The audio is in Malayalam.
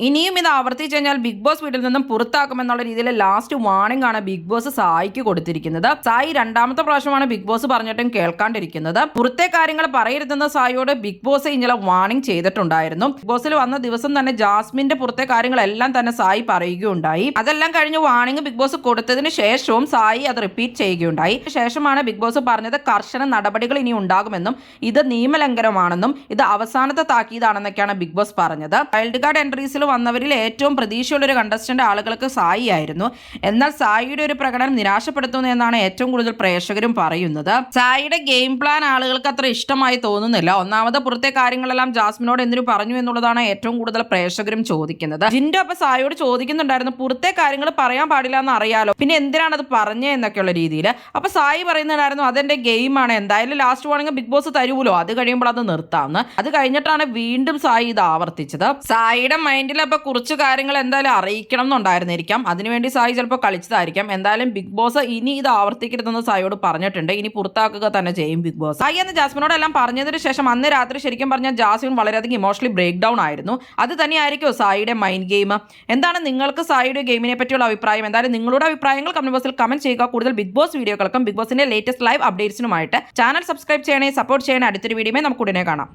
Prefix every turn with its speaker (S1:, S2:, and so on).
S1: ഇനിയും ഇത് ആവർത്തിച്ചു കഴിഞ്ഞാൽ ബിഗ് ബോസ് വീട്ടിൽ നിന്നും പുറത്താക്കുമെന്നുള്ള രീതിയിൽ ലാസ്റ്റ് വാർണിംഗ് ആണ് ബിഗ് ബോസ് സായിക്ക് കൊടുത്തിരിക്കുന്നത്. സായി രണ്ടാമത്തെ പ്രാവശ്യമാണ് ബിഗ് ബോസ് പറഞ്ഞിട്ടും കേൾക്കാണ്ടിരിക്കുന്നത്. പുറത്തെ കാര്യങ്ങൾ പറയരുതെന്ന സായിയോട് ബിഗ് ബോസ് ഇന്നലെ വാർണിംഗ് ചെയ്തിട്ടുണ്ടായിരുന്നു. ബിഗ് ബോസിൽ വന്ന ദിവസം തന്നെ ജാസ്മിന്റെ പുറത്തെ കാര്യങ്ങളെല്ലാം തന്നെ സായി പറയുകയുണ്ടായി. അതെല്ലാം കഴിഞ്ഞ് വാർണിംഗ് ബിഗ് ബോസ് കൊടുത്തതിന് ശേഷവും സായി അത് റിപ്പീറ്റ് ചെയ്യുകയുണ്ടായി. ശേഷമാണ് ബിഗ് ബോസ് പറഞ്ഞത് കർശന നടപടികൾ ഇനി ഉണ്ടാകുമെന്നും ഇത് നിയമലംഘനമാണെന്നും ഇത് അവസാനത്തെ താക്കീതാണെന്നൊക്കെയാണ് ബിഗ് ബോസ് പറഞ്ഞത്. വൈൽഡ് കാർഡ് എൻട്രീസിൽ വന്നവരിൽ ഏറ്റവും പ്രതീക്ഷയുള്ള ഒരു കണ്ടസ്റ്റന്റ് ആളുകൾക്ക് സായി ആയിരുന്നു. എന്നാൽ സായിയുടെ ഒരു പ്രകടനം നിരാശപ്പെടുത്തുന്നു എന്നാണ് ഏറ്റവും കൂടുതൽ പ്രേക്ഷകരും പറയുന്നത്. സായിയുടെ ഗെയിം പ്ലാൻ ആളുകൾക്ക് അത്ര ഇഷ്ടമായി തോന്നുന്നില്ല. ഒന്നാമത് പുറത്തെ കാര്യങ്ങളെല്ലാം ജാസ്മിനോട് എന്തിനു പറഞ്ഞു എന്നുള്ളതാണ് ഏറ്റവും കൂടുതൽ പ്രേക്ഷകരും ചോദിക്കുന്നത്. ജിൻഡോ അപ്പൊ സായിയോട് ചോദിക്കുന്നുണ്ടായിരുന്നു, പുറത്തെ കാര്യങ്ങൾ പറയാൻ പാടില്ല എന്ന് അറിയാലോ, പിന്നെ എന്തിനാണ് അത് പറഞ്ഞത് എന്നൊക്കെയുള്ള രീതിയിൽ. അപ്പൊ സായി പറയുന്നുണ്ടായിരുന്നു അതെന്റെ ഗെയിമാണ്, എന്തായാലും ലാസ്റ്റ് വാർണിംഗ് ബിഗ് ബോസ് തരുമല്ലോ, അത് കഴിയുമ്പോൾ അത് നിർത്താമെന്ന്. അത് കഴിഞ്ഞിട്ടാണ് വീണ്ടും സായി ഇത് ആവർത്തിച്ചത്. സായിയുടെ മൈൻഡിൽ അപ്പൊ കുറച്ച് കാര്യങ്ങൾ എന്തായാലും അറിയിക്കണം എന്നുണ്ടായിരുന്നിരിക്കാം. അതിനുവേണ്ടി സായി ചിലപ്പോൾ കളിച്ചതായിരിക്കാം. എന്തായാലും ബിഗ് ബോസ് ഇനി ഇത് ആവർത്തിക്കരുതെന്ന് സായിയോട് പറഞ്ഞിട്ടുണ്ട്. ഇനി പുറത്താക്കുക തന്നെ ചെയ്യും ബിഗ് ബോസ്. സായി എന്ന് ജാസ്മിനോട് എല്ലാം പറഞ്ഞതിന് ശേഷം അന്ന് രാത്രി ശരിക്കും പറഞ്ഞാൽ ജാസ്മിൻ വളരെയധികം ഇമോഷണലി ബ്രേക്ക് ഡൗൺ ആയിരുന്നു. അത് തന്നെയായിരിക്കും സായിയുടെ മൈൻഡ് ഗെയിം. എന്താണ് നിങ്ങൾക്ക് സായിയുടെ ഗെയിമിനെ പറ്റിയുള്ള അഭിപ്രായം? എന്തായാലും നിങ്ങളുടെ അഭിപ്രായങ്ങൾ കമന്റ് ബോക്സിൽ കമന്റ് ചെയ്യുക. കൂടുതൽ ബിഗ് ബോസ് വീഡിയോകൾക്കും ബിഗ് ബോസിന്റെ ലേറ്റസ്റ്റ് ലൈവ് അപ്ഡേറ്റ്സിനുമായിട്ട് ചാനൽ സബ്സ്ക്രൈബ് ചെയ്യണേ, സപ്പോർട്ട് ചെയ്യണേ. അടുത്തൊരു വീഡിയോയിൽ നമുക്ക് ഉടനെ കാണാം.